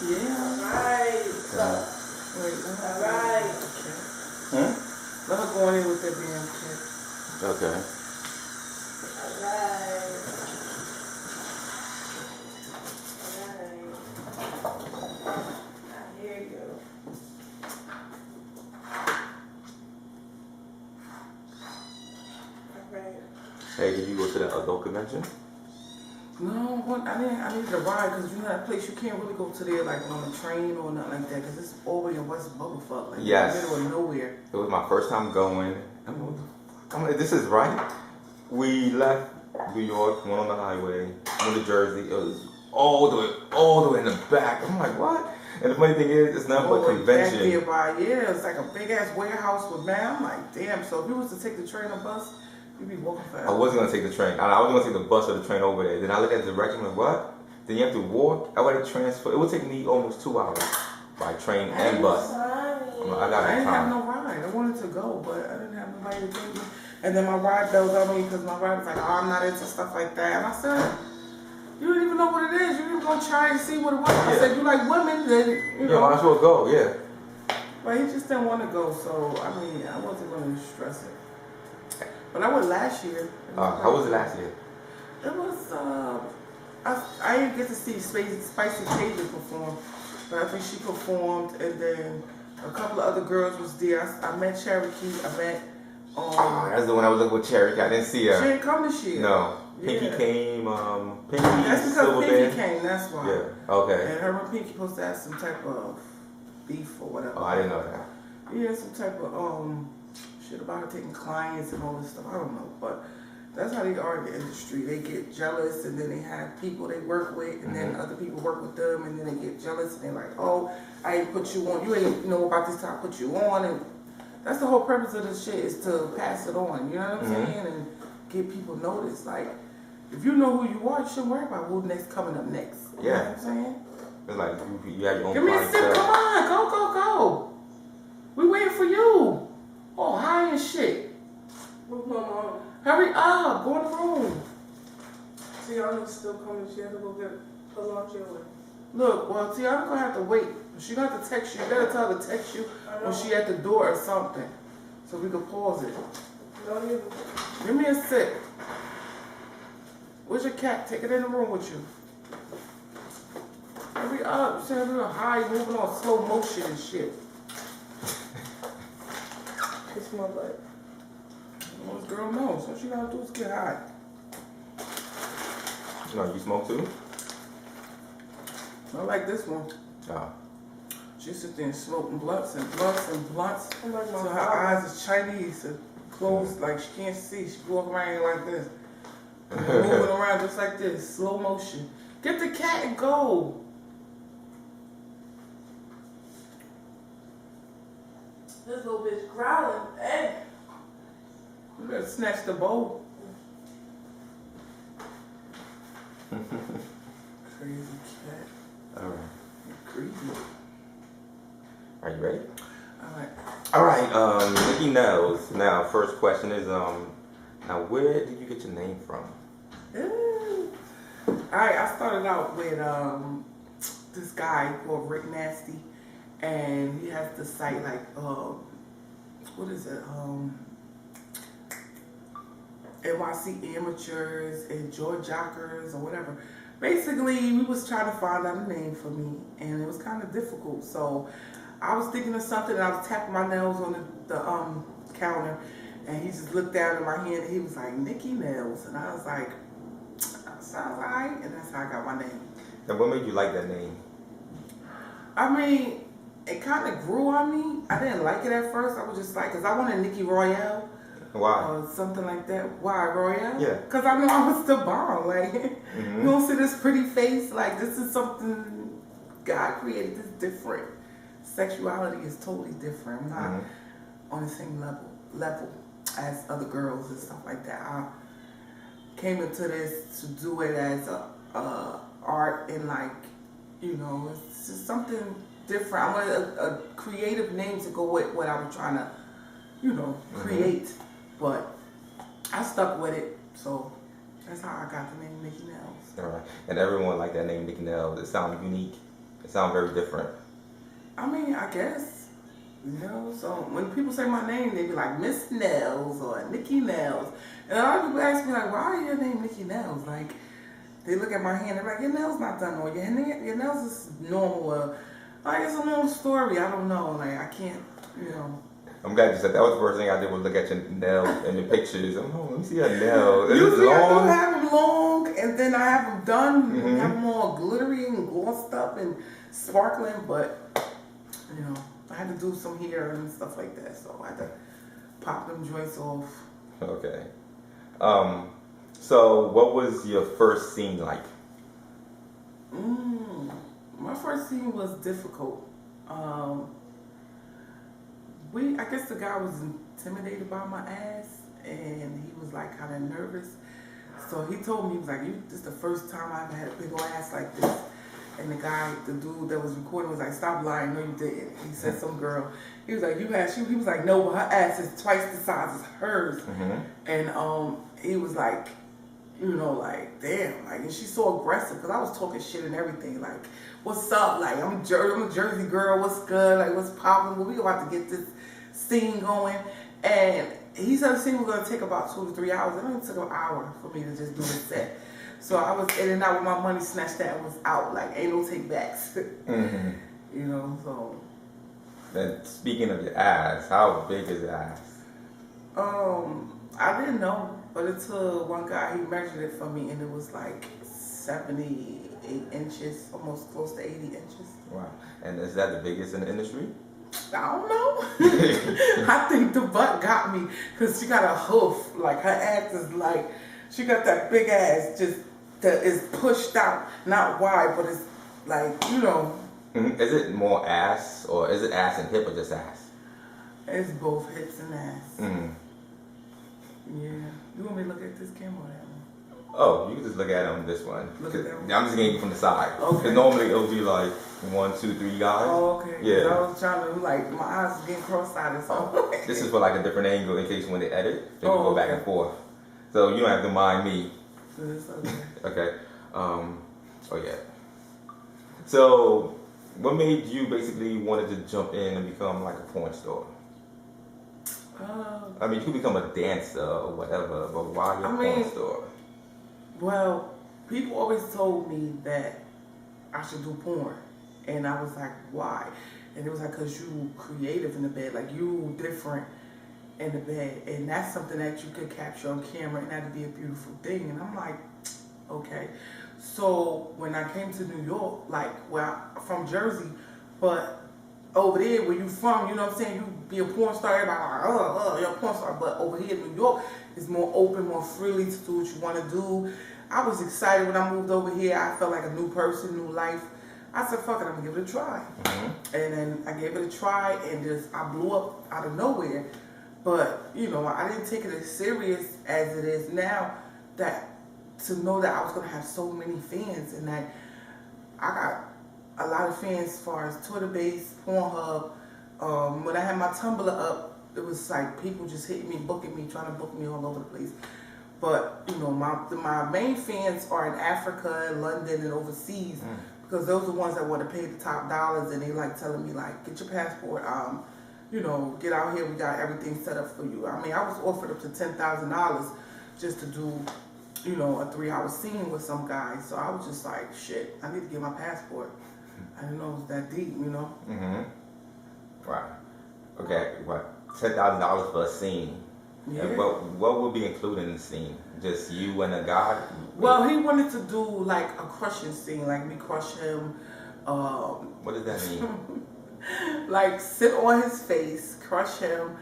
Yeah. Alright. Wait, Alright. Let her go in here with that damn kid. Okay. Alright. I hear you. Alright. Hey, did you go to that adult convention? No, I didn't. I needed a ride because you know that place you can't really go to there like on a train or nothing like that because it's all the way in West Bubblefuck, like Yes. in the middle of nowhere. It was my first time going. I'm like, this is right. We left New York, went on the highway, went to Jersey. It was all the way in the back. I'm like, what? And the funny thing is, it's nothing but convention. Back there by, yeah, it's like a big ass warehouse with man. I'm like, damn. So if you was to take the train or bus, you'd be walking fast. I wasn't gonna take the train. I was gonna take the bus or the train over there. Then I looked at the direction and what? Then you have to walk. I would transfer. It would take me almost 2 hours by train and bus. I didn't have no ride. I wanted to go, but I didn't have nobody to take me. And then my ride bells on me because my ride was like, oh, I'm not into stuff like that. And I said, you don't even know what it is. You even gonna try and see what it was. I said, you like women, then you know. Yeah, might as well go. Yeah. But he just didn't want to go, so I mean, I wasn't going to stress it. But I went last year. How was it last year? It was, I didn't get to see Spicy Cajun perform, but I think she performed, and then a couple of other girls was there. I met Cherokee, I met, that's the one I was looking with Cherokee. I didn't see her. She didn't come this year. No. Pinky came, Pinky, that's because Silver Pinky Band. came, that's why. Yeah, okay. And her and Pinky supposed to have some type of beef or whatever. Oh, I didn't know that. Yeah, some type of, shit about her taking clients and all this stuff. I don't know, but that's how they are in the industry. They get jealous, and then they have people they work with, and then other people work with them, and then they get jealous, and they're like, oh, I ain't put you on. You ain't know about this time I put you on. And that's the whole purpose of this shit, is to pass it on. You know what I'm saying? And get people noticed. Like, if you know who you are, you shouldn't worry about who's next coming up next. You know what I'm saying? It's like you have your own. Give me a sip. Come on, go. We waiting for you. Oh, high and shit. What's going on? Hurry up, go in the room. Tiana's still coming. She had to go get her lunch anyway. Look, well, Tiana's gonna have to wait. She gonna have to text you. You gotta tell her to text you when she at the door or something, so we can pause it. No, you. Give me a sip. Where's your cat? Take it in the room with you. Hurry up. You said real high, moving on slow motion and shit. It's my butt. Well, this girl knows. All she gotta do is get high. No, you smoke too? I like this one. Oh. She sits there and smoking blunts and blunts and blunts. I'm like So her eyes is Chinese and closed like she can't see. She walk around here like this. Moving around just like this, slow motion. Get the cat and go. This little bitch growling. Hey. You better snatch the bowl. Crazy cat. Alright. You're creepy. Are you ready? Alright. Alright, Nikki Nailz. Now, first question is, now where did you get your name from? Alright, I started out with this guy called Rick Nasty, and he has the site like what is it? NYC Amateurs and George Jockers or whatever. Basically, we was trying to find out a name for me, and it was kind of difficult. So I was thinking of something, and I was tapping my nails on the counter, and he just looked down at my hand, and he was like, Nikki Nailz, and I was like, sounds right, and that's how I got my name. And what made you like that name? I mean, it kind of grew on me. I didn't like it at first. I was just like, because I wanted Nikki Royale. Why? Or something like that. Why, Royale? Yeah. Because I know I was the bomb. Like, you don't see this pretty face. Like, this is something God created. This different. Sexuality is totally different. I'm not on the same level as other girls and stuff like that. I came into this to do it as a art and like, you know, it's just something different. I wanted a creative name to go with what I was trying to, you know, create. But I stuck with it, so that's how I got the name Nikki Nailz. All right. And everyone liked that name, Nikki Nailz. It sounded unique. It sounds very different. I mean, I guess, you know, so when people say my name, they be like, Miss Nailz or Nikki Nailz. And a lot of people ask me, like, why is your name Nikki Nailz? Like, they look at my hand, they're like, your nails not done, or your nails is normal, or like, it's a long story, I don't know, like, I can't, you know. I'm glad you said that. Was the first thing I did was look at your nails and your pictures. I'm let me see your nails. Usually I do have them long, and then I have them done, have them all glittery and glossed up and sparkling, but, you know, I had to do some hair and stuff like that, so I had to pop them joints off. Okay. So what was your first scene like? My first scene was difficult. I guess the guy was intimidated by my ass, and he was like kind of nervous. So he told me, he was like, this is the first time I've had a big old ass like this. And the dude that was recording was like, stop lying, no you didn't. He said some girl. He was like, he was like, no, but her ass is twice the size as hers. And he was like, you know, like, damn, like, and she's so aggressive, because I was talking shit and everything, like, what's up, like, I'm a Jersey girl, what's good, like, what's poppin', well, we about to get this scene going, and he said the scene was going to take about 2 to 3 hours. It only took an hour for me to just do the set. So I was in and out with my money snatched that was out, like, ain't no take backs. You know, so. Then speaking of your ass, how big is your ass? I didn't know, but until one guy, he measured it for me, and it was like 78 inches, almost close to 80 inches. Wow. And is that the biggest in the industry? I don't know. I think the butt got me, because she got a hoof. Like, her ass is like, she got that big ass just that is pushed out, not wide, but it's like, you know. Is it more ass, or is it ass and hip, or just ass? It's both hips and ass. Yeah. You want me to look at this camera or that one? Oh, you can just look at it on this one. Look at that one. I'm just getting it from the side. Okay. Because normally it'll be like 1, 2, 3 guys. Oh, okay. Yeah. I was trying to, like, my eyes was getting cross-eyed, so. This is for like a different angle in case when they edit, they can go back okay. and forth. So you don't have to mind me. It's okay. Okay. Oh yeah. So, what made you basically wanted to jump in and become like a porn star? I mean, you could become a dancer or whatever, but why you're a porn star? Well, people always told me that I should do porn, and I was like, why? And it was like, cause you creative in the bed, like you different in the bed, and that's something that you could capture on camera, and that'd be a beautiful thing. And I'm like, okay. So when I came to New York, like, well, I'm from Jersey, but over there where you from, you know what I'm saying, you be a porn star, everybody like, you're a porn star. But over here in New York, it's more open, more freely to do what you want to do. I was excited when I moved over here. I felt like a new person, new life. I said, fuck it, I'm gonna give it a try. And then I gave it a try, and just, I blew up out of nowhere. But, you know, I didn't take it as serious as it is now, that to know that I was gonna have so many fans, and that I got a lot of fans as far as Twitter-based, Pornhub. When I had my Tumblr up, it was like people just hitting me, booking me, trying to book me all over the place. But, you know, my main fans are in Africa, London, and overseas, because those are the ones that want to pay the top dollars, and they like telling me, like, get your passport, you know, get out here, we got everything set up for you. I mean, I was offered up to $10,000 just to do, you know, a 3-hour scene with some guy. So I was just like, shit, I need to get my passport. I didn't know it was that deep, you know? Right. Okay, what? $10,000 for a scene. Yeah. And what would be included in the scene? Just you and a guy? Well, he wanted to do like a crushing scene, like me crush him. What does that mean? Like sit on his face, crush him,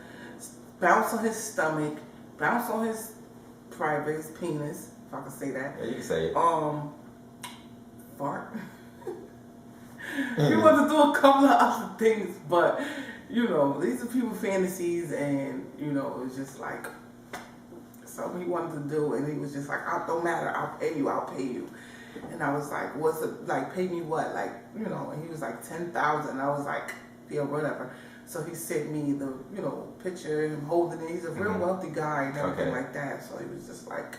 bounce on his stomach, bounce on his private, his penis, if I can say that. Yeah, you can say it. Fart. He wanted to do a couple of other things, but you know, these are people's fantasies, and you know, it's just like something he wanted to do, and he was just like, "Oh, don't matter, I'll pay you." And I was like, "What's it like? Pay me what? Like, you know?" And he was like, 10,000. I was like, "Yeah, whatever." So he sent me the, you know, picture of him holding it. He's a real wealthy guy and everything like that. So he was just like,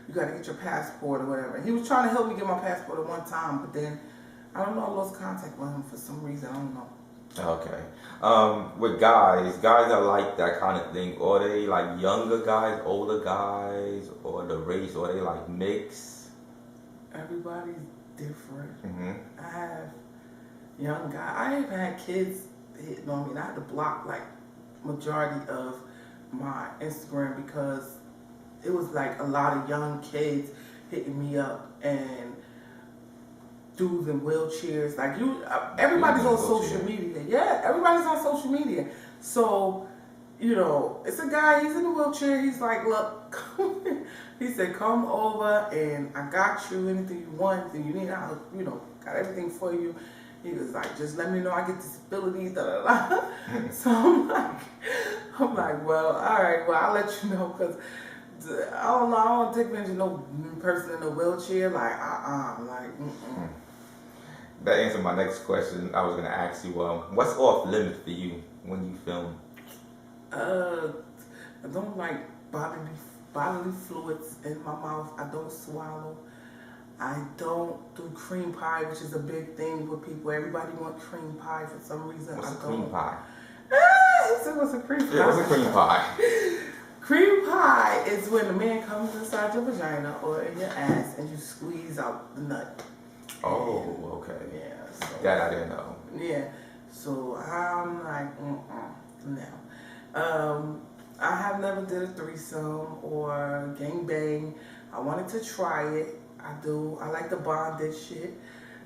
"You got to get your passport or whatever." And he was trying to help me get my passport at one time, but then I don't know, I lost contact with him for some reason. I don't know. Okay. With guys that like that kind of thing, are they like younger guys, older guys, or the race, or are they like mixed? Everybody's different. Mm-hmm. I have young guys. I even had kids hitting on me. And I had to block like majority of my Instagram because it was like a lot of young kids hitting me up and dudes in wheelchairs. Like everybody's on social media. Yeah, everybody's on social media. So, it's a guy, he's in a wheelchair. He's like, look, he said, come over and I got you anything you want, anything you need. I, got everything for you. He was like, just let me know I get disabilities, da da da. So I'm like, well, all right, well, I'll let you know because I don't know, I don't take advantage of no person in a wheelchair. Like, like, mm-mm. That answered my next question. I was going to ask you, what's off limits for you when you film? I don't like bodily fluids in my mouth. I don't swallow. I don't do cream pie, which is a big thing with people. Everybody wants cream pie for some reason. What's cream pie? What's a cream pie? Yeah, what's a cream pie? Cream pie is when a man comes inside your vagina or in your ass and you squeeze out the nut. Oh, okay. Yeah. So, that I didn't know. Yeah. So I'm like, no. I have never did a threesome or gangbang. I wanted to try it. I do. I like the bondage shit.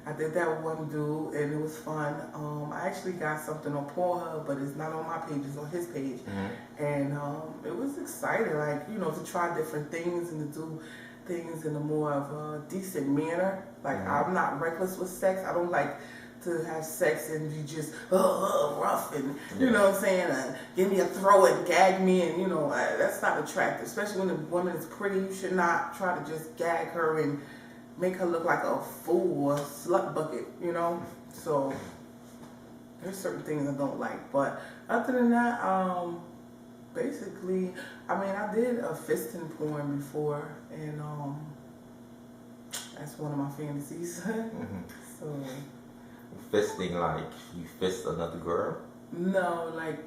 I did that with one dude and it was fun. I actually got something on Pornhub, but it's not on my page, it's on his page. Mm-hmm. And it was exciting, like, to try different things and to do things in a more of a decent manner. Like, mm-hmm. I'm not reckless with sex. I don't like to have sex and be just rough and, you know what I'm saying, give me a throw and gag me and, that's not attractive. Especially when a woman is pretty, you should not try to just gag her and make her look like a fool or a slut bucket, So there's certain things I don't like. But other than that, basically, I did a fisting porn before and that's one of my fantasies. Mm-hmm. So fisting, like you fist another girl? No, like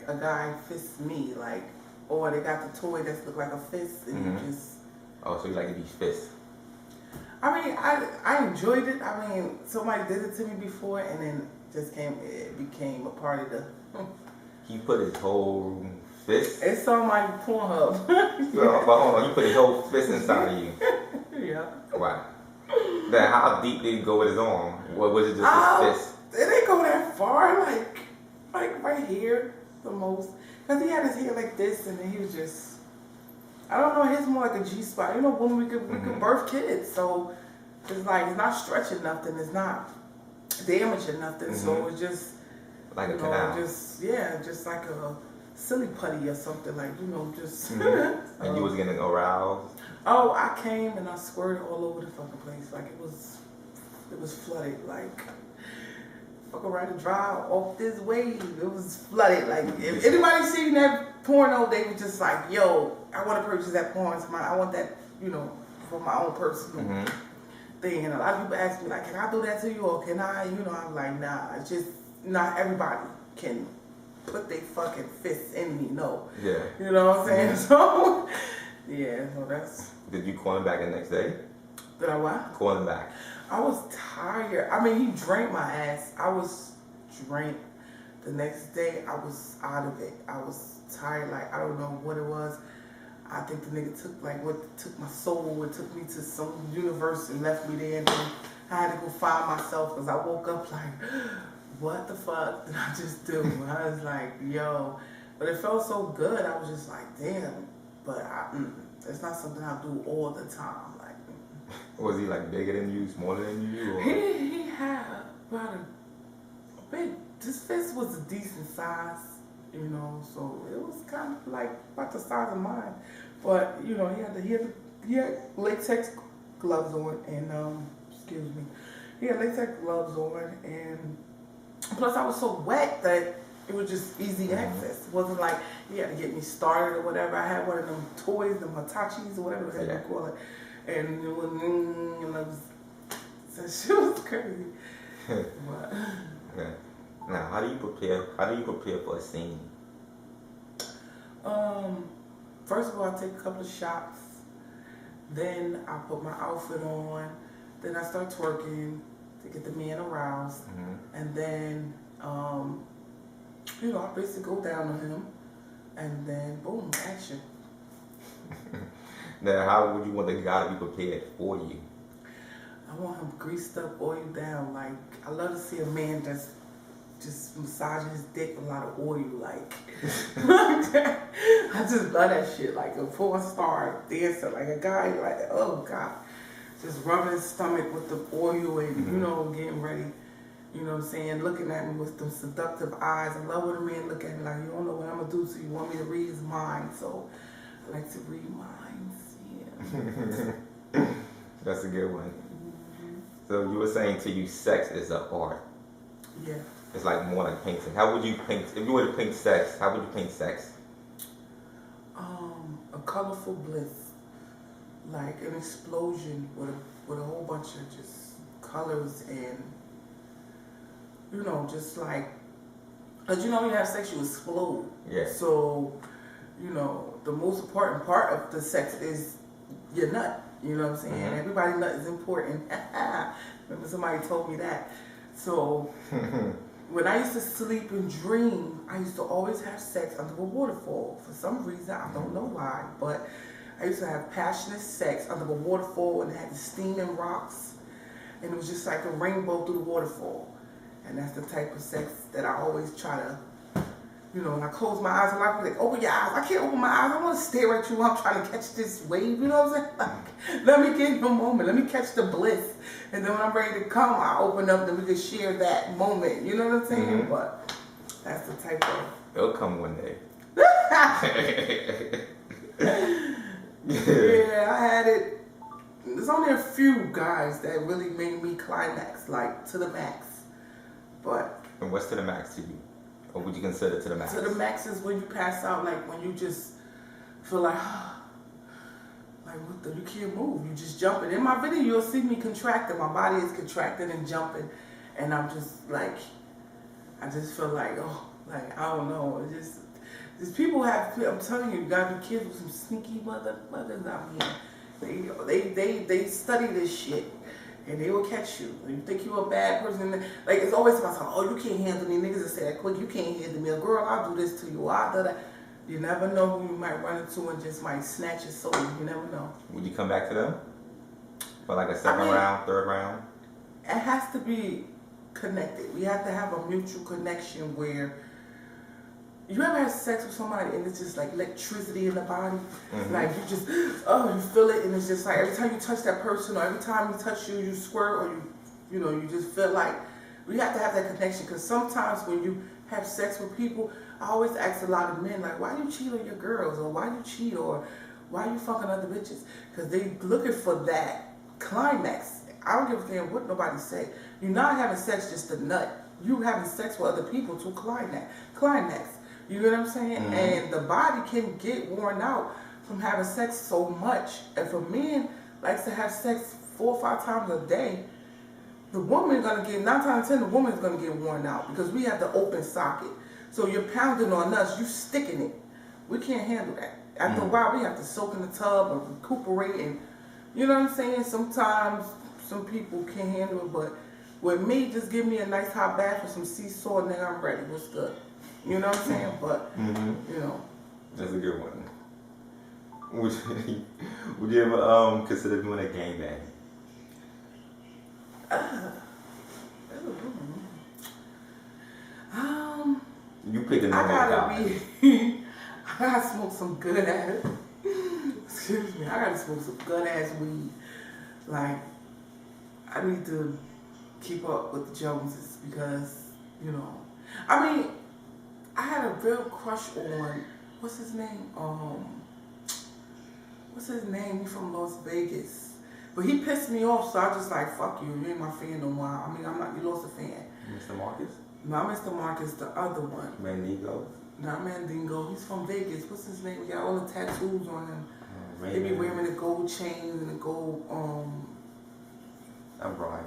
a guy fists me, like, or they got the toy that look like a fist and mm-hmm. you just. Oh, so you like to be fist? I enjoyed it. Somebody did it to me before, and then it became a part of the. He put his whole fist. It's on my Pornhub. But hold on, you put his whole fist inside of you. Yeah. Wow. Then how deep did he go with his arm? What was it, just his fist? It didn't go that far, like right here the most. Cause he had his hair like this, and then he was just. I don't know, his more like a G spot. When we could birth kids, so it's like it's not stretching nothing, it's not damaging nothing, mm-hmm. So it's just like a canal. Just like a silly putty or something, like just. Mm-hmm. And you was getting aroused. Oh, I came and I squirted all over the fucking place, like it was flooded, like. Fuck around and drive off this wave. It was flooded. Like if anybody seen that porno, they were just like, "Yo, I want to purchase that porn. I want that, for my own personal mm-hmm. thing." And a lot of people ask me like, "Can I do that to you, or can I?" I'm like, "Nah. It's just not everybody can put their fucking fists in me. No. Yeah. You know what I'm saying? Mm-hmm. So yeah. So that's. Did you call him back the next day? Did I what? Call him back. I was tired. He drank my ass. I was drank. The next day, I was out of it. I was tired. Like, I don't know what it was. I think the nigga took my soul and took me to some universe and left me there. And then I had to go find myself because I woke up like, what the fuck did I just do? I was like, yo. But it felt so good. I was just like, damn. But it's not something I do all the time. Was he like bigger than you, smaller than you? Or? He had about a big. His fist was a decent size, so it was kind of like about the size of mine. But he had latex gloves on and excuse me, he had latex gloves on and plus I was so wet that it was just easy mm-hmm. access. It wasn't like he had to get me started or whatever. I had one of them toys, the Hitachis or whatever the hell you call it. And I was That shit was crazy. But, Okay. Now, how do you prepare? How do you prepare for a scene? First of all, I take a couple of shots. Then I put my outfit on. Then I start twerking to get the man aroused. And then, you know, I basically go down on him. And then, boom, action. Now, how would you want the guy to be prepared for you? I want him greased up, oiled down. Like, I love to see a man just massaging his dick with a lot of oil. Like, I just love that shit. Like a porn star dancer, like a guy, like, oh God, just rubbing his stomach with the oil and, you know, getting ready. You know what I'm saying? Looking at me with them seductive eyes. I love when a man look at me like, you don't know what I'm gonna do, so you want me to read his mind. So I like to read minds. Yeah. That's a good one. So you were saying to you, sex is an art. Yeah. It's like more like painting. How would you paint, if you were to paint sex, how would you paint sex? A colorful bliss, like an explosion with a whole bunch of just colors and, you know, just like, cause you know when you have sex you explode. Yeah. So, you know, the most important part of the sex is your nut. You know what I'm saying? Everybody's nut is important. Remember somebody told me that. So when I used to sleep and dream, I used to always have sex under a waterfall. For some reason, I don't know why, but I used to have passionate sex under a waterfall and it had the steaming rocks. And it was just like a rainbow through the waterfall. And that's the type of sex that I always try to, you know, when I close my eyes, I'm like, open your eyes. I can't open my eyes. I want to stare at you while I'm trying to catch this wave. You know what I'm saying? Like, let me get in the moment. Let me catch the bliss. And then when I'm ready to come, I open up and we can share that moment. You know what I'm saying? But that's the type of... It'll come one day. Yeah, I had it. There's only a few guys that really made me climax, like to the max. But... And what's to the max to you? Or would you consider to the max? To the max is when you pass out, like when you just feel like, like what the, you can't move, you just jumping. In my video, you'll see me contracting. My body is contracting and jumping, and I'm just like, I just feel like, oh, like I don't know. It's just people have. I'm telling you, you gotta be kids with some sneaky motherfuckers out here. They study this shit. And they will catch you. You think you're a bad person. Like, it's always about something, oh, you can't handle me. Niggas that say that quick, you can't handle me. A girl, I'll do this to you. I'll do that. You never know who you might run into and just might snatch your soul. You never know. Would you come back to them? For like a second round, third round? It has to be connected. We have to have a mutual connection where you ever have sex with somebody and it's just like electricity in the body? Like you just, oh, you feel it and it's just like every time you touch that person or every time you touch you, you squirt or you know, you just feel like we have to have that connection because sometimes when you have sex with people, I always ask a lot of men like, why you cheat on your girls or why you cheat or why you fucking other bitches? Because they looking for that climax. I don't give a damn what nobody say. You're not having sex just to nut. You having sex with other people to climax. You know what I'm saying? And the body can get worn out from having sex so much. If a man likes to have sex 4 or 5 times a day, the woman gonna get, 9 times out of 10, the woman's gonna get worn out because we have the open socket. So you're pounding on us, you sticking it. We can't handle that. After a while, we have to soak in the tub or recuperate and, you know what I'm saying? Sometimes some people can't handle it, but with me, just give me a nice hot bath with some sea salt and then I'm ready. What's good? You know what I'm saying? But, you know. That's a good one. Would you ever consider doing a gangbang? You pick a number guy. I gotta smoke some good ass. Excuse me. I gotta smoke some good ass weed. Like, I need to keep up with the Joneses because, you know. I mean, I had a real crush on, what's his name? He from Las Vegas. But he pissed me off, so I just like, fuck you. You ain't my fan no more. I mean, I'm not, you lost a fan. Mr. Marcus? Not Mr. Marcus, the other one. Mandingo? Not Mandingo. He's from Vegas. What's his name? He got all the tattoos on him. They be wearing the gold chains and the gold, I'm Brian.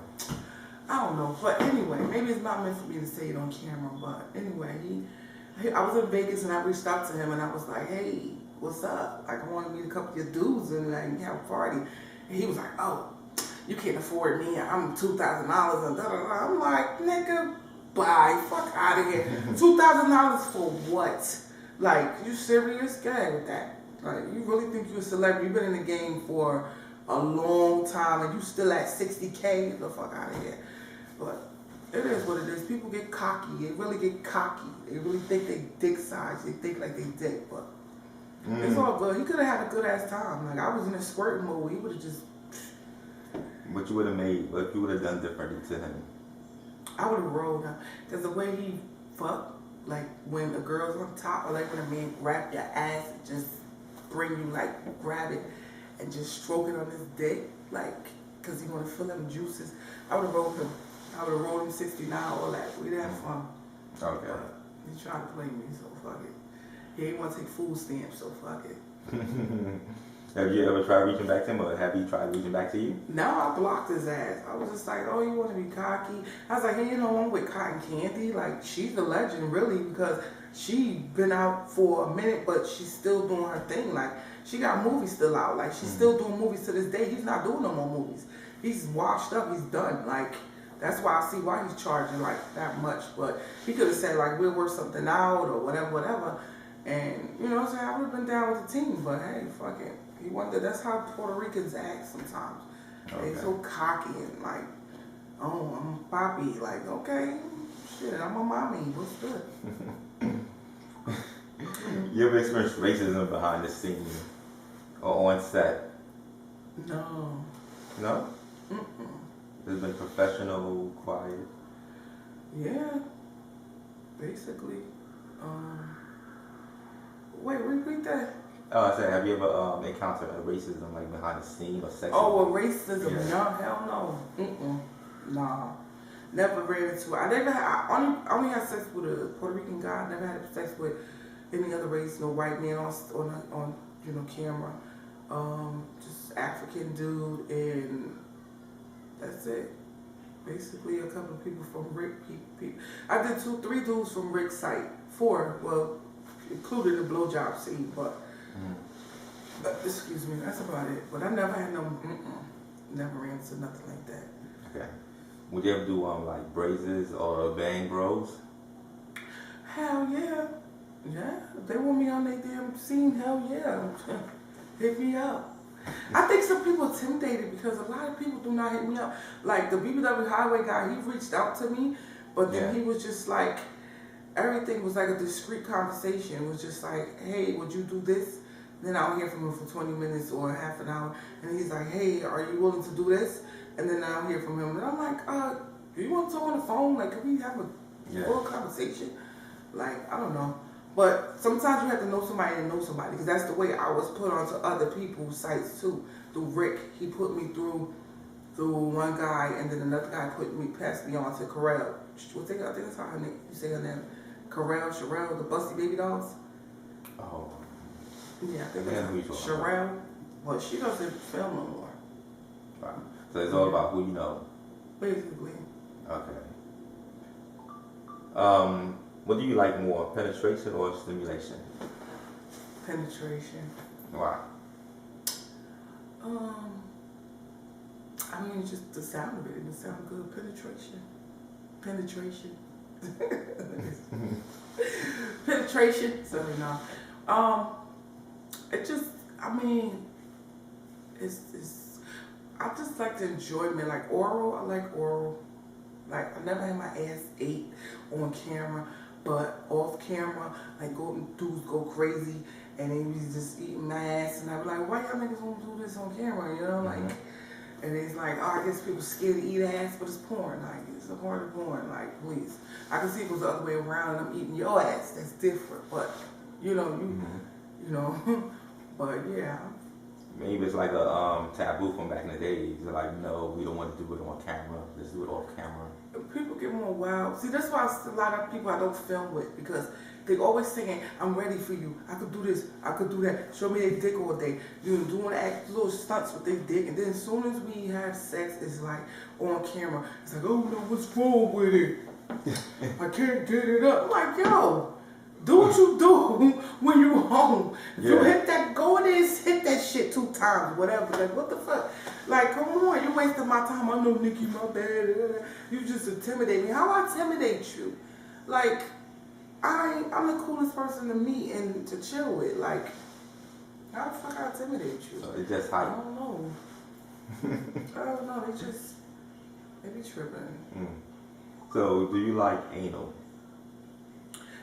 I don't know. But anyway, maybe it's not meant for me to say it on camera. But anyway, I was in Vegas and I reached out to him and I was like, hey, what's up? Like, I want to meet a couple of your dudes and like have a party. And he was like, oh, you can't afford me. I'm $2,000 and da da da. I'm like, nigga, bye, fuck out of here. $2,000 for what? Like, you serious? Get out with that. Like, you really think you're a celebrity? You've been in the game for a long time and you still at 60K? Get the fuck out of here. But it is what it is. People get cocky. They really get cocky. They really think they dick size. They think like they dick, but it's all good. He could have had a good ass time. Like, I was in a squirt mode. He would have just. What you would have made? What you would have done differently to him? I would have rolled him. Because the way he fucked, like when a girl's on top, or like when a man grab your ass and just bring you, like, grab it and just stroke it on his dick, like, because he want to feel them juices. I would have rolled him. I would have rolled him 69, all that. We'd have fun. Okay. But he tried to play me, so fuck it. He ain't want to take food stamps, so fuck it. Have you ever tried reaching back to him, or have he tried reaching back to you? No, I blocked his ass. I was just like, oh, you want to be cocky? I was like, hey, you know, I'm with Cotton Candy. Like, she's a legend, really, because she been out for a minute, but she's still doing her thing. Like, she got movies still out. Like, she's still doing movies to this day. He's not doing no more movies. He's washed up. He's done. Like, that's why I see why he's charging, like, that much. But he could have said, like, we'll work something out or whatever. And, you know what I'm saying? I would have been down with the team. But, hey, fuck it. He wondered, that's how Puerto Ricans act sometimes. Okay. They so cocky and like, oh, I'm Poppy. Like, okay, shit, I'm a mommy. What's good? You ever experienced racism behind the scenes or on set? No. No? Mm-mm. It's been professional, quiet. Yeah, basically. Wait, repeat that. Oh, I said, have you ever encountered a racism like behind the scene or sexism? Oh, well, racism? Yeah. No, hell no. Mm-mm. Nah. Never ran into it. I only had sex with a Puerto Rican guy. I never had sex with any other race, no white man on you know, camera. Just African dude, and that's it. Basically, a couple of people from Rick. I did 3 dudes from Rick's site. 4, well, including the blowjob scene, but. Excuse me, that's about it. But I never had never ran into nothing like that. Okay. Would you ever do like braises or bang bros? Hell yeah. Yeah. If they want me on their damn scene, hell yeah. Hit me up. I think some people are intimidated because a lot of people do not hit me up. Like the BBW Highway guy, he reached out to me, but then he was just like, everything was like a discreet conversation. It was just like, hey, would you do this? Then I'll hear from him for 20 minutes or half an hour. And he's like, hey, are you willing to do this? And then I'll hear from him. And I'm like, do you want to talk on the phone? Like, can we have a full conversation? Like, I don't know. But sometimes you have to know somebody and know somebody. Because that's the way I was put onto other people's sites, too. Through Rick. He put me through one guy. And then another guy passed me on to Carell. I think that's how her name, you say her name. Sherelle, the Busty Baby Dolls. Oh. Yeah, I think that's Sherelle. Well, she doesn't film no more. Wow. So it's all about who you know. Basically. Okay. What do you like more, penetration or stimulation? Penetration. Why? I mean, just the sound of it. It sounds good. Penetration. Penetration. Sorry, no. It just, I mean, it's, I just like the enjoyment, like oral, I like oral. Like, I never had my ass ate on camera, but off camera, like, dudes go crazy, and they be just eating my ass, and I be like, why y'all niggas don't do this on camera, you know, like, and it's like, oh, I guess people scared to eat ass, but it's porn, like, it's a part of porn, like, please. I can see if it was the other way around, and I'm eating your ass, that's different, but, you know, you know, but yeah, maybe it's like a taboo from back in the days. They're like, no, we don't want to do it on camera. Let's do it off camera. People get more wild. See, that's why a lot of people I don't film with, because they always saying, I'm ready for you. I could do this. I could do that. Show me their dick all day. You know, doing act little stunts with their dick. And then as soon as we have sex, it's like on camera. It's like, oh no, what's wrong with it? I can't get it up. I'm like, yo, do what you do when you home. If you hit that, go in there and hit that shit 2 times, whatever. Like, what the fuck? Like, come on, you wasting my time. I know, Nikki, my bad. You just intimidate me. How I intimidate you? Like, I'm the coolest person to meet and to chill with. Like, how the fuck I intimidate you? So it's just hype. I don't know. I don't know. They be tripping. So, do you like anal?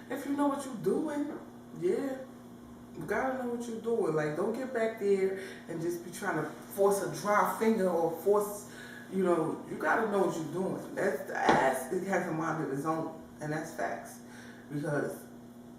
If you know what you're doing, yeah. You gotta know what you're doing. Like, don't get back there and just be trying to force a dry finger or force, you know, you gotta know what you're doing. That's the ass, it has a mind of its own, and that's facts. Because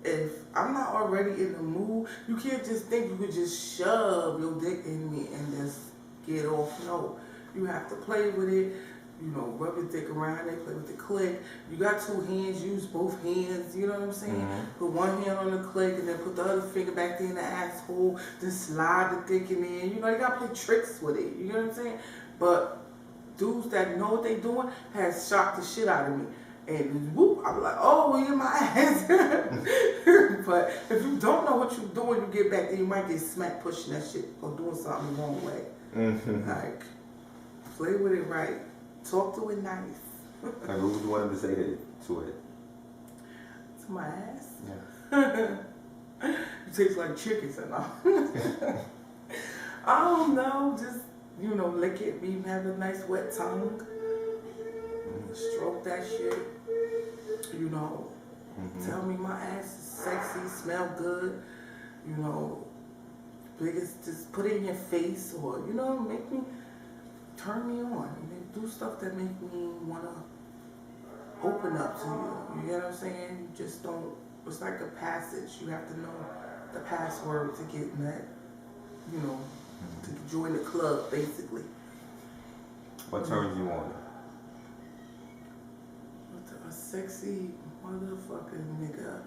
if I'm not already in the mood, you can't just think you could just shove your dick in me and just get off. No, you have to play with it. You know, rub your dick around it, play with the click. You got 2 hands, use both hands, you know what I'm saying? Put one hand on the click and then put the other finger back there in the asshole, then slide the dick in there. You know, you gotta play tricks with it, you know what I'm saying? But dudes that know what they doing has shocked the shit out of me. And whoop, I'm like, oh, you in my ass. But if you don't know what you're doing, you get back there, you might get smacked pushing that shit or doing something the wrong way. Like, play with it right. Talk to it nice. Like, what would you want him to say to it? To my ass? Yeah. You taste like chickens and all. I don't know, just, you know, lick it, be have a nice wet tongue. Stroke that shit. You know, tell me my ass is sexy, smell good. You know, biggest, just put it in your face or, you know, make me, turn me on. And then do stuff that make me want to open up to you. You know what I'm saying? You just don't, it's like a passage. You have to know the password to get in that, you know, to join the club, basically. What turns you on? A sexy motherfucking nigga.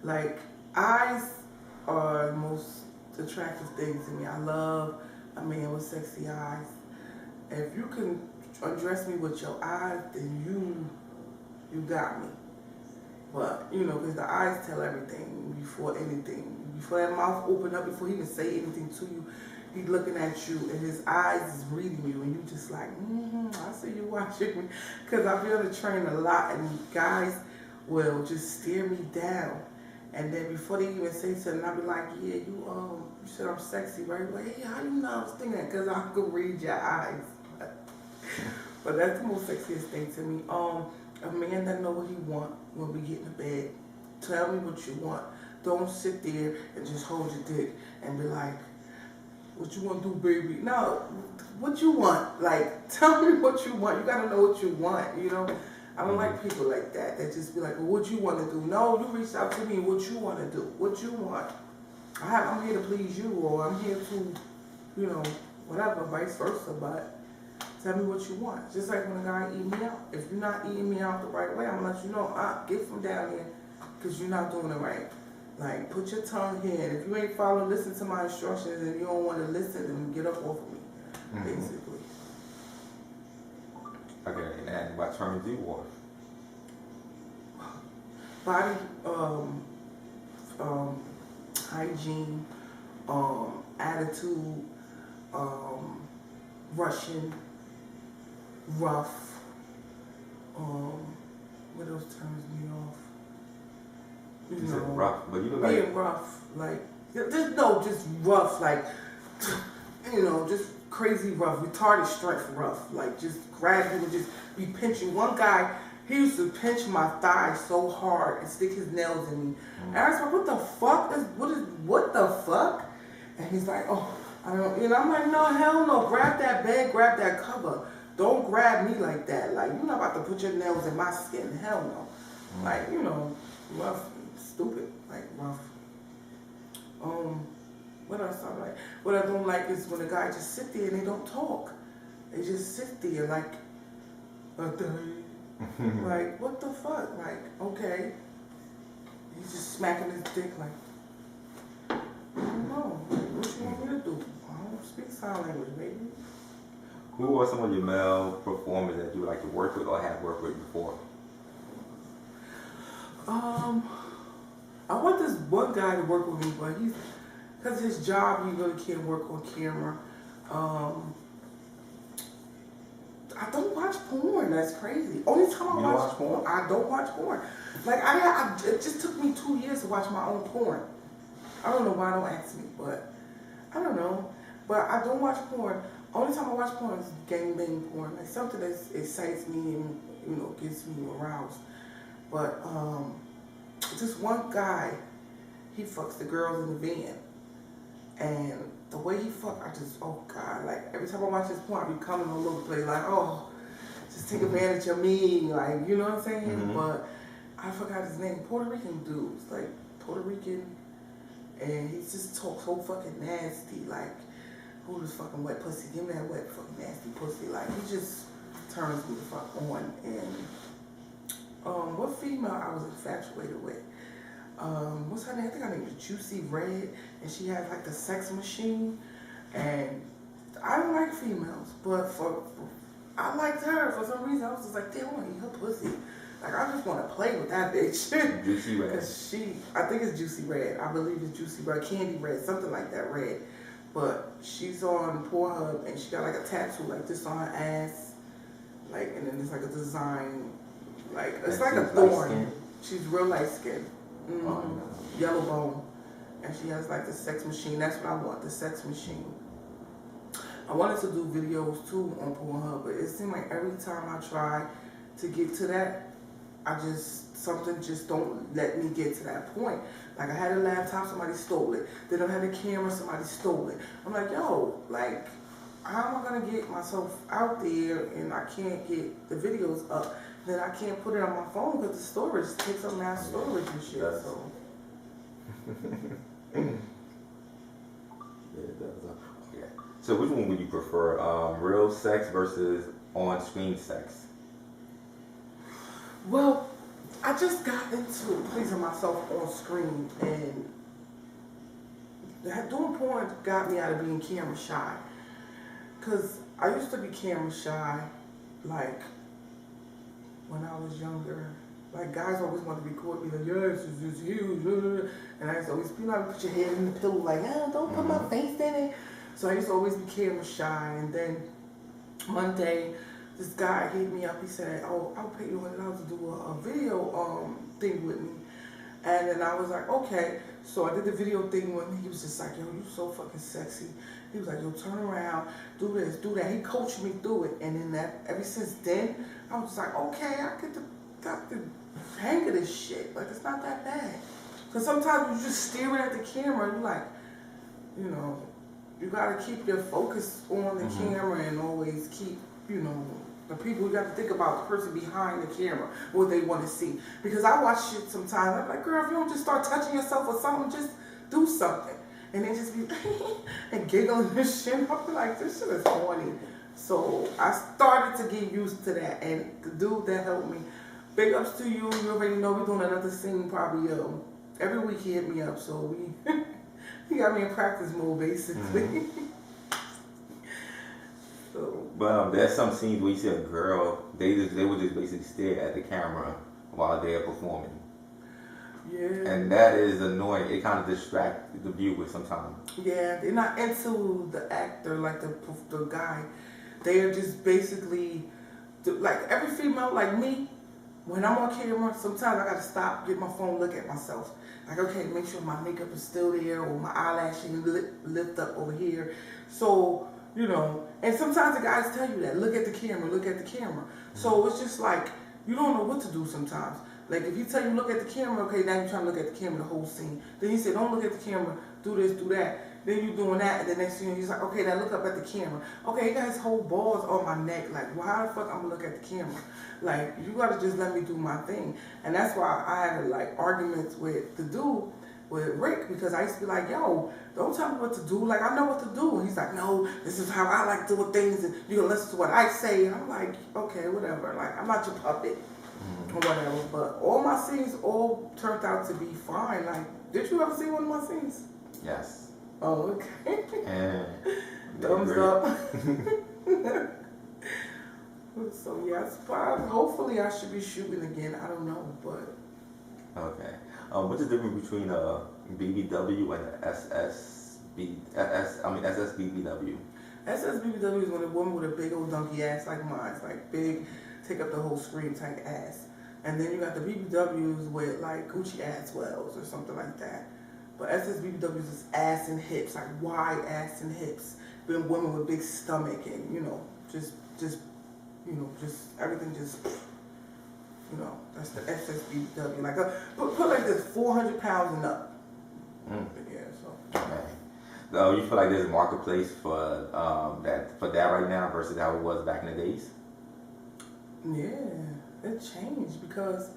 Like, eyes are the most attractive things to me. I love a man with sexy eyes. If you can address me with your eyes, then you got me. But, you know, because the eyes tell everything before anything. Before that mouth open up, before he can say anything to you, he's looking at you and his eyes is reading you and you just like, I see you watching me. Because I've been on the train a lot and guys will just stare me down. And then before they even say something, I'll be like, yeah, you said I'm sexy, right? Like, hey, how you know I was thinking that? Because I could read your eyes. But that's the most sexiest thing to me. A man that know what he want when we get in the bed. Tell me what you want. Don't sit there and just hold your dick and be like, what you want to do, baby? No, what you want? Like, tell me what you want. You got to know what you want, you know? I don't like people like that. That just be like, well, what you want to do? No, you reach out to me, what you want to do? What you want? I'm here to please you, or I'm here to, you know, whatever, vice versa, but tell me what you want. Just like when a guy eat me out. If you're not eating me out the right way, I'm going to let you know, get from down here, because you're not doing it right. Like, put your tongue here. And if you ain't following, listen to my instructions, and you don't want to listen, then get up off of me, basically. Okay, and what turns you off? Body, hygiene, attitude, Russian, rough, what else turns me off? You said rough, but you look like... Being rough, like, just rough, like, you know, just crazy rough, retarded strength rough, like, just grab you and just be pinching. One guy, he used to pinch my thigh so hard and stick his nails in me. And I was like, what the fuck? What the fuck? And he's like, oh, I don't, you know, I'm like, no, hell no, grab that bed, grab that cover. Don't grab me like that. Like, you're not about to put your nails in my skin, hell no. Like, you know, rough, stupid, like rough. What else I like? What I don't like is when a guy just sit there and they don't talk. They just sit there like, like, what the fuck? Like, okay. He's just smacking his dick like, I don't know. What you want me to do? I don't speak sign language, baby. Who are some of your male performers that you like to work with or have worked with before? I want this one guy to work with me, but because his job, he really can't work on camera. I don't watch porn. That's crazy. Only time I watch porn, I don't watch porn. Like it just took me 2 years to watch my own porn. I don't know why. Don't ask me, but I don't know. But I don't watch porn. Only time I watch porn is gangbang porn, like something that excites me and gets me aroused. But this one guy, he fucks the girls in the van, and the way he fuck, I just, oh God, like every time I watch this porn, I be coming all over the place, like, oh, just take advantage of me, like, you know what I'm saying? Mm-hmm. But I forgot his name. Puerto Rican dude, like Puerto Rican, and he just talks so fucking nasty, like, who this fucking wet pussy? Give me that wet fucking nasty pussy. Like, he just turns me the fuck on. And what female I was infatuated with? What's her name? I think her name was Juicy Red, and she had like the sex machine. And I don't like females, but I liked her for some reason. I was just like, damn, I want to eat her pussy. Like, I just want to play with that bitch. Juicy Red. Cause I think it's Juicy Red. I believe it's Juicy Red, Candy Red, something like that, red. But she's on Pornhub, and she got like a tattoo like this on her ass, like, and then there's like a design, like it's like a thorn. She's real light skinned, yellow bone, and she has like the sex machine. That's what I want, the sex machine. I wanted to do videos too on Pornhub, but it seemed like every time I try to get to that, something just don't let me get to that point. Like, I had a laptop, somebody stole it. They don't have a camera, somebody stole it. I'm like, yo, like, how am I gonna get myself out there and I can't get the videos up? Then I can't put it on my phone because the storage takes up mass storage and shit. So. Yeah, it does. Okay. So which one would you prefer, real sex versus on-screen sex? Well, I just got into pleasing myself on screen, and doing porn got me out of being camera shy. Cause I used to be camera shy, like when I was younger. Like, guys always wanted to record me, like, yes, it's huge, and I used to always be like, put your head in the pillow, like, oh, don't put my face in it. So I used to always be camera shy, and then one day, this guy hit me up. He said, oh, I'll pay you $100 to do a video thing with me. And then I was like, okay. So I did the video thing with him. He was just like, yo, you so fucking sexy. He was like, yo, turn around, do this, do that. He coached me through it. And then ever since then, I was just like, okay, I got the hang of this shit. Like, it's not that bad. Because sometimes you just staring at the camera, you're like, you got to keep your focus on the camera and always keep, the people, you got to think about the person behind the camera, what they want to see. Because I watch shit sometimes, I'm like, girl, if you don't just start touching yourself or something, just do something. And they just be and giggling and shit. I'll be like, this shit is corny. So I started to get used to that, and the dude that helped me, big ups to you. You already know we're doing another scene probably every week. He hit me up, so he got me in practice mode basically. So, but there's some scenes where you see a girl, they would just basically stare at the camera while they're performing. Yeah. And that is annoying. It kind of distracts the viewer sometimes. Yeah, they're not into the actor, like the guy. They are just basically, like every female like me, when I'm on camera, sometimes I gotta stop, get my phone, look at myself. Like, okay, make sure my makeup is still there, or my eyelash lift up over here. So, and sometimes the guys tell you that, look at the camera, look at the camera. So it's just like, you don't know what to do sometimes. Like, if you tell you look at the camera, okay, now you're trying to look at the camera the whole scene. Then he said, don't look at the camera, do this, do that. Then you're doing that, and the next thing he's like, okay, now look up at the camera. Okay, he got his whole balls on my neck. Like, well, how the fuck I'm gonna look at the camera? Like, you gotta just let me do my thing. And that's why I had like arguments with the dude with Rick, because I used to be like, yo, don't tell me what to do. Like, I know what to do. And he's like, no, this is how I like doing things, and you can listen to what I say. And I'm like, okay, whatever. Like, I'm not your puppet or whatever. But all my scenes all turned out to be fine. Like, did you ever see one of my scenes? Yes. Oh, okay. And thumbs up. So yes, hopefully I should be shooting again. I don't know, but okay. What's the difference between a BBW and a SSBBW? SSBBW is when a woman with a big old donkey ass like mine, it's like big, take up the whole screen type ass. And then you got the BBWs with like Gucci ass swells or something like that. But SSBBWs is ass and hips, like wide ass and hips. Been women with big stomach and just everything just. That's the SSBW. Like put like this, 400 pounds and up. Yeah, so. Okay. So you feel like there's a marketplace for that right now versus how it was back in the days? Yeah, it changed because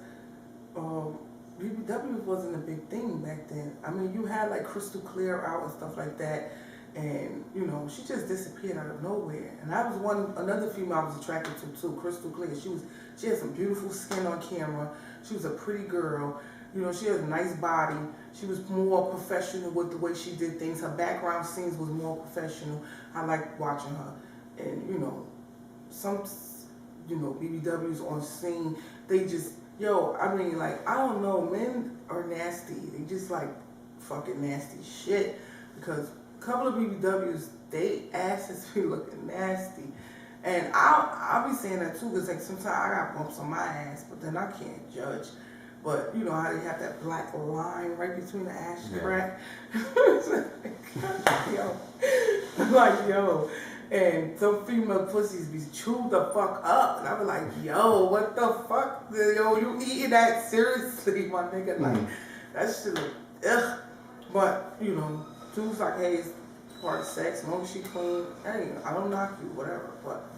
BBW wasn't a big thing back then. I mean, you had like Crystal Clear out and stuff like that. And, she just disappeared out of nowhere. And I was another female I was attracted to too, Crystal Clear. She had some beautiful skin on camera. She was a pretty girl. She had a nice body. She was more professional with the way she did things. Her background scenes was more professional. I liked watching her. And, some, BBWs on scene, they just, I don't know, men are nasty. They just like fucking nasty shit. Because a couple of BBWs, they asses be looking nasty. And I'll be saying that too, because like sometimes I got bumps on my ass, but then I can't judge. But you know how they have that black line right between the ass crack? yo. And some female pussies be chewed the fuck up. And I be like, yo, what the fuck? Yo, you eating that seriously, my nigga? Like, that shit look, ugh. But, dudes like, hey, it's part of sex, as long as she clean, hey, I don't knock you, whatever. But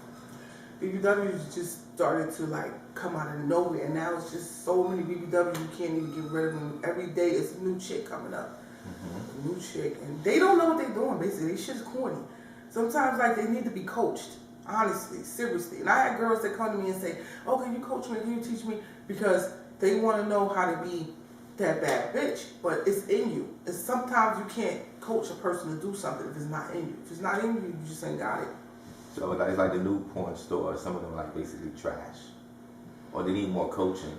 BBWs just started to like come out of nowhere, and now it's just so many BBWs you can't even get rid of them. Every day it's a new chick coming up, a new chick, and they don't know what they're doing. Basically, they shit's corny. Sometimes like they need to be coached, honestly, seriously. And I had girls that come to me and say, "Oh, can you coach me? Can you teach me?" Because they want to know how to be that bad bitch, but it's in you. It's sometimes you can't coach a person to do something if it's not in you. If it's not in you, you just ain't got it. So it's like the new porn stores, some of them are like basically trash. Or they need more coaching.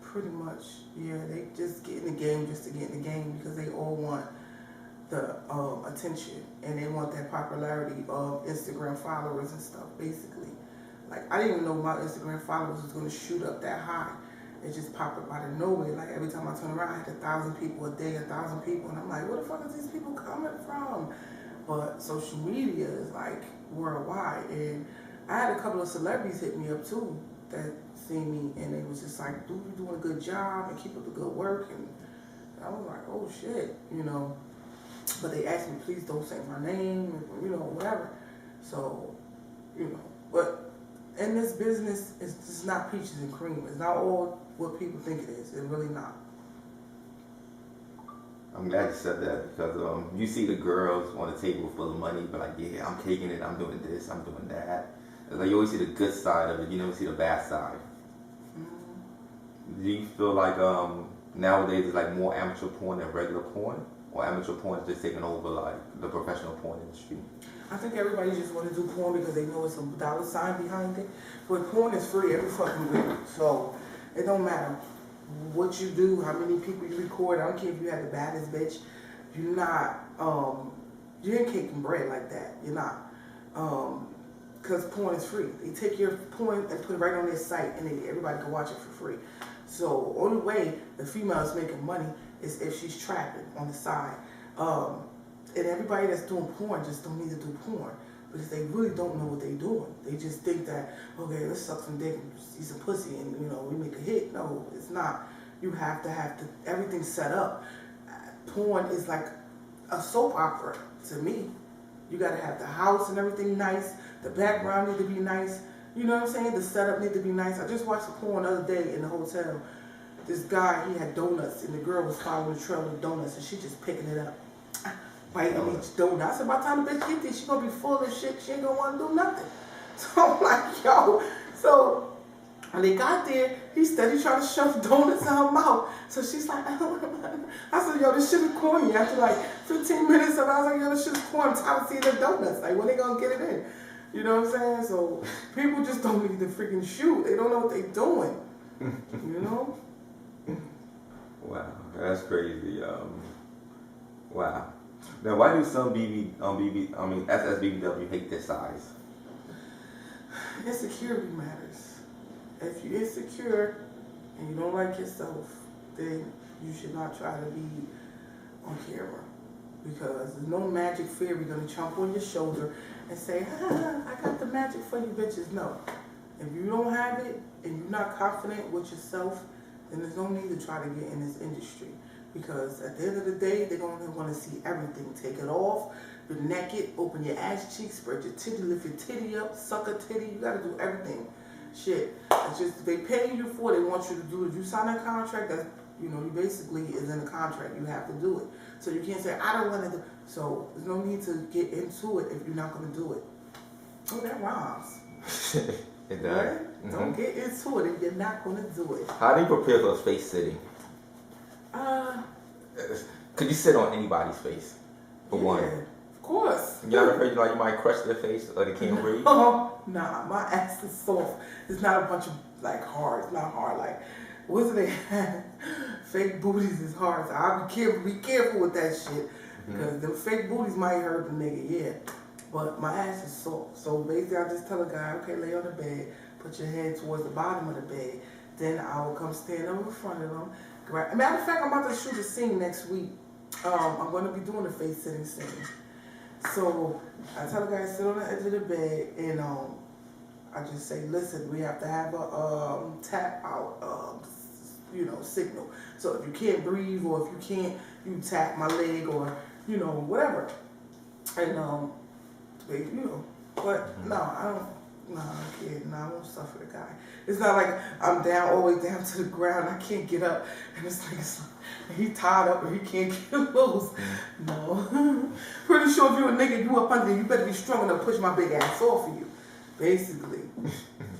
Pretty much, yeah. They just get in the game just to get in the game because they all want the attention and they want that popularity of Instagram followers and stuff, basically. Like, I didn't even know my Instagram followers was going to shoot up that high. It just popped up out of nowhere. Like, every time I turn around, I had 1,000 people a day, 1,000 people. And I'm like, where the fuck is these people coming from? But social media is like worldwide. And I had a couple of celebrities hit me up too that seen me, and they was just like, dude, you're doing a good job and keep up the good work. And I was like, oh shit, But they asked me, please don't say my name, whatever. So, but in this business, it's just not peaches and cream. It's not all what people think it is. It's really not. I'm glad you said that because you see the girls on the table full of money, but like, yeah, I'm taking it, I'm doing this, I'm doing that. It's like you always see the good side of it, you never see the bad side. Mm-hmm. Do you feel like nowadays it's like more amateur porn than regular porn? Or amateur porn is just taking over like the professional porn industry? I think everybody just want to do porn because they know it's a dollar sign behind it. But porn is free every fucking week, so it don't matter what you do, how many people you record. I don't care if you have the baddest bitch. You're not, you ain't cake and bread like that. You're not. Because porn is free. They take your porn and put it right on their site, and everybody can watch it for free. So only way the female is making money is if she's trapping on the side. And everybody that's doing porn just don't need to do porn because they really don't know what they're doing. They just think that, okay, let's suck some dick and see some pussy and, we make a hit. No, it's not. You have to everything set up. Porn is like a soap opera to me. You got to have the house and everything nice. The background need to be nice. You know what I'm saying? The setup need to be nice. I just watched a porn the other day in the hotel. this guy, he had donuts, and the girl was following the trail of donuts, and she just picking it up, biting each donut. I said, by the time the bitch get there, she gonna be full of shit. She ain't gonna want to do nothing. So I'm like, yo. So when they got there, he steady trying to shove donuts in her mouth. So she's like, I said, yo, this shit is corny. After like 15 minutes of it, I was like, yo, this shit is corny. I'm tired of seeing the donuts. Like, when they gonna get it in? You know what I'm saying? So people just don't need to freaking shoot. They don't know what they doing. You know? Wow, that's crazy. Wow. Now, why do some SSBBW hate this size? Insecurity matters. If you're insecure and you don't like yourself, then you should not try to be on camera, because there's no magic fairy gonna jump on your shoulder and say, I got the magic for you bitches. No. If you don't have it and you're not confident with yourself, then there's no need to try to get in this industry, because at the end of the day, they're going to want to see everything. Take it off, be naked, open your ass cheeks, spread your titty, lift your titty up, suck a titty. You got to do everything. Shit. It's just, they pay you for it. They want you to do it. You sign a contract, that's, you know, you basically is in a contract. You have to do it. So you can't say, I don't want to do it. So there's no need to get into it if you're not going to do it. Oh, that rhymes. It does. Right? Don't get into it if you're not going to do it. How do you prepare for a space sitting? Could you sit on anybody's face? For one. Of course. You're not afraid you might crush their face or they can't breathe? Nah, my ass is soft. It's not a bunch of like hard. It's not hard. Like, what's it they have? Fake booties is hard. So I'll be careful with that shit. Because them fake booties might hurt the nigga, yeah. But my ass is soft. So basically I just tell a guy, okay, lay on the bed, put your head towards the bottom of the bed. Then I will come stand over in front of them. Matter of fact, I'm about to shoot a scene next week. I'm going to be doing a face sitting scene. So I tell the guy to sit on the edge of the bed, and I just say, listen, we have to have a tap out, signal. So if you can't breathe, or if you can't, you tap my leg, or whatever. And but no, I don't. No, I'm kidding. No, I won't suffer the guy. It's not like I'm down, all the way down to the ground. I can't get up, and it's like he tied up, or he can't get loose. No. Pretty sure if you're a nigga, you up under there, you better be strong enough to push my big ass off of you. Basically.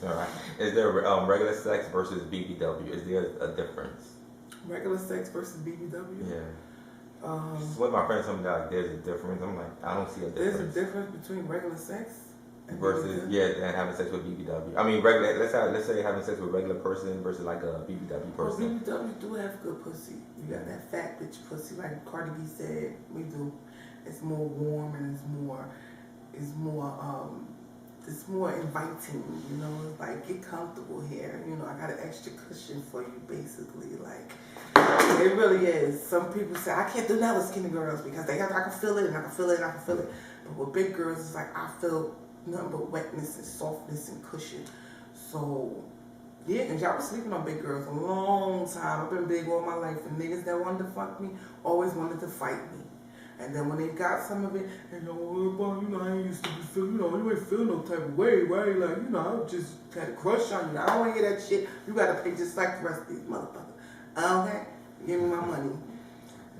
All right. Is there regular sex versus BBW? Is there a difference? Regular sex versus BBW? Yeah. One of my friends told me that there's a difference. I'm like, I don't see a difference. There's a difference between regular sex and versus and having sex with BBW. I mean, regular. Let's say having sex with a regular person versus like a BBW person. Well, BBW do have good pussy. You got that fat bitch pussy, like Cardi B said. We do. It's more warm, and it's more inviting. It's like, get comfortable here. I got an extra cushion for you, basically. Like, it really is. Some people say, I can't do that with skinny girls because I can feel it, and I can feel it, and I can feel it. But with big girls, it's like, I feel nothing but wetness and softness and cushion. So, yeah, and y'all was sleeping on big girls a long time. I've been big all my life, and niggas that wanted to fuck me always wanted to fight me. And then when they got some of it, I ain't used to be feeling, you ain't feel no type of way, right? Like, I just had a crush on you. I don't want to hear that shit. You got to pay just like the rest of these motherfuckers. Okay? Give me my money.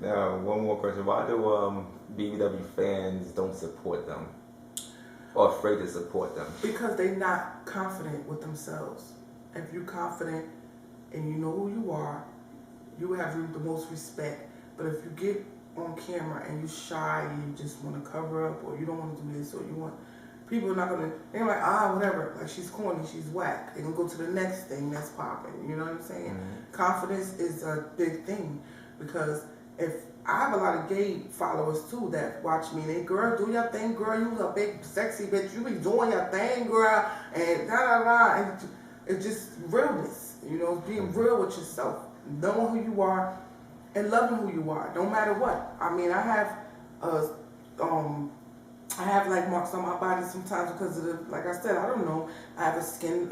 Now, one more question. Why do BBW fans don't support them? Or afraid to support them? Because they're not confident with themselves. If you're confident and you know who you are, you have the most respect. But if you get on camera and you shy and you just want to cover up, or you don't want to do this, or you want, people are not going to, they're like, whatever, like, she's corny, she's whack. They're going to go to the next thing that's popping, you know what I'm saying? Mm-hmm. Confidence is a big thing, because if I have a lot of gay followers too that watch me, and they, girl, do your thing, girl, you a big sexy bitch, you be doing your thing, girl, and and it's just realness, being real with yourself, knowing who you are, and loving who you are, no matter what. I mean, I have like marks on my body sometimes because of the, like I said, I don't know, I have a skin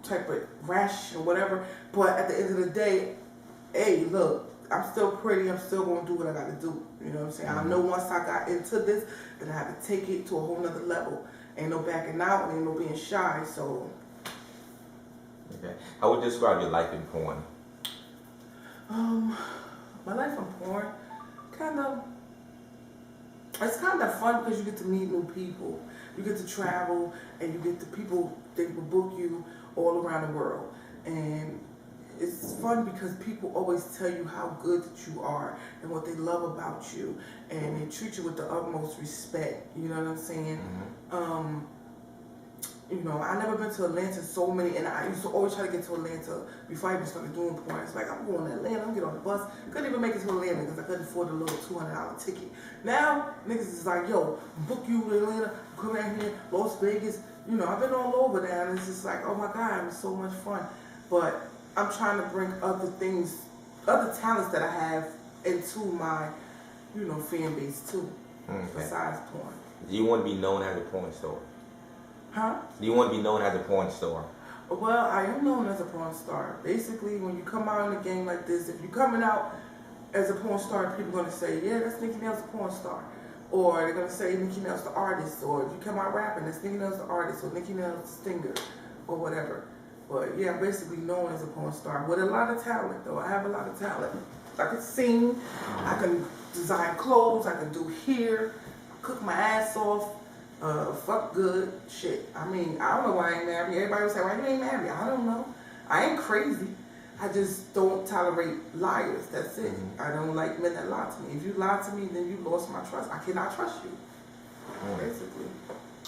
type of rash or whatever. But at the end of the day, hey, look, I'm still pretty. I'm still gonna do what I gotta do. You know what I'm saying? I know once I got into this, that I have to take it to a whole nother level. Ain't no backing out, ain't no being shy. So. Okay, how would you describe your life in porn? My life on porn, it's kind of fun because you get to meet new people. You get to travel, and you get to people, they will book you all around the world. And it's fun because people always tell you how good that you are and what they love about you, and they treat you with the utmost respect. You know what I'm saying? You know, I never been to Atlanta so many, and I used to always try to get to Atlanta before I even started doing porn. It's like, I'm going to Atlanta, I'm getting on the bus. Couldn't even make it to Atlanta because I couldn't afford a little $200 ticket. Now, niggas is like, yo, book you to Atlanta, come out here, Las Vegas. You know, I've been all over there, and it's just like, oh my God, it was so much fun. But I'm trying to bring other things, other talents that I have into my, you know, fan base too, besides porn. Do you want to be known as a porn star? Huh? Do you want to be known as a porn star? Well, I am known as a porn star. Basically, when you come out in a game like this, if you're coming out as a porn star, people are going to say, yeah, that's Nikki Nailz, the porn star. Or they're going to say Nikki Nailz, the artist. Or if you come out rapping, that's Nikki Nailz, the artist. Or Nikki Nailz, the singer. Or whatever. But yeah, I'm basically known as a porn star. With a lot of talent, though. I have a lot of talent. I can sing. I can design clothes. I can do hair. Cook my ass off. Fuck good shit. I mean, I don't know why I ain't married. Everybody would say, why you ain't married? I don't know. I ain't crazy. I just don't tolerate liars. That's it. I don't like men that lie to me. If you lie to me, then you lost my trust. I cannot trust you. Basically.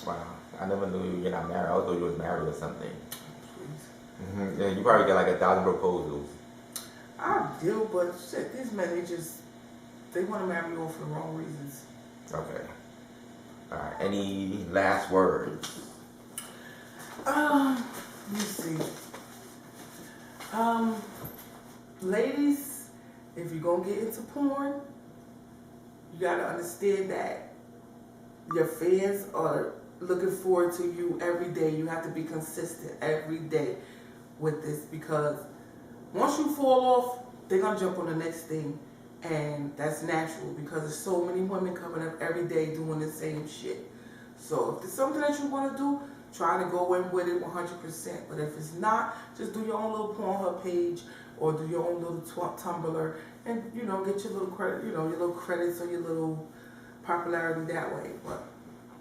Wow. I never knew you're not married. I always thought you was married or something. Yeah, you probably get like 1,000 proposals. I do, but shit, these men, they want to marry me all for the wrong reasons. Okay. Alright, any last words? Let me see. Ladies, if you're gonna get into porn, you gotta understand that your fans are looking forward to you every day. You have to be consistent every day with this, because once you fall off, they're gonna jump on the next thing. And that's natural because there's so many women coming up every day doing the same shit. So if it's something that you want to do, try to go in with it 100%. But if it's not, just do your own little Pornhub page or do your own little Tumblr and, you know, get your little credit, you know, your little credits or your little popularity that way. But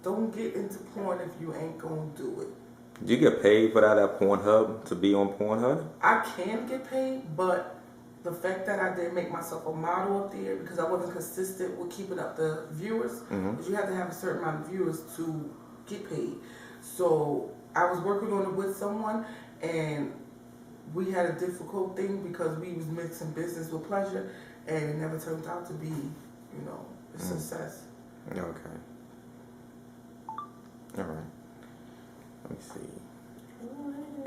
don't get into porn if you ain't gonna do it. Do you get paid for that at Pornhub to be on Pornhub? I can get paid, but the fact that I didn't make myself a model up there because I wasn't consistent with keeping up the viewers, because you have to have a certain amount of viewers to get paid. So I was working on it with someone, and we had a difficult thing because we was mixing business with pleasure, and it never turned out to be, you know, a success. Okay. All right. Let me see.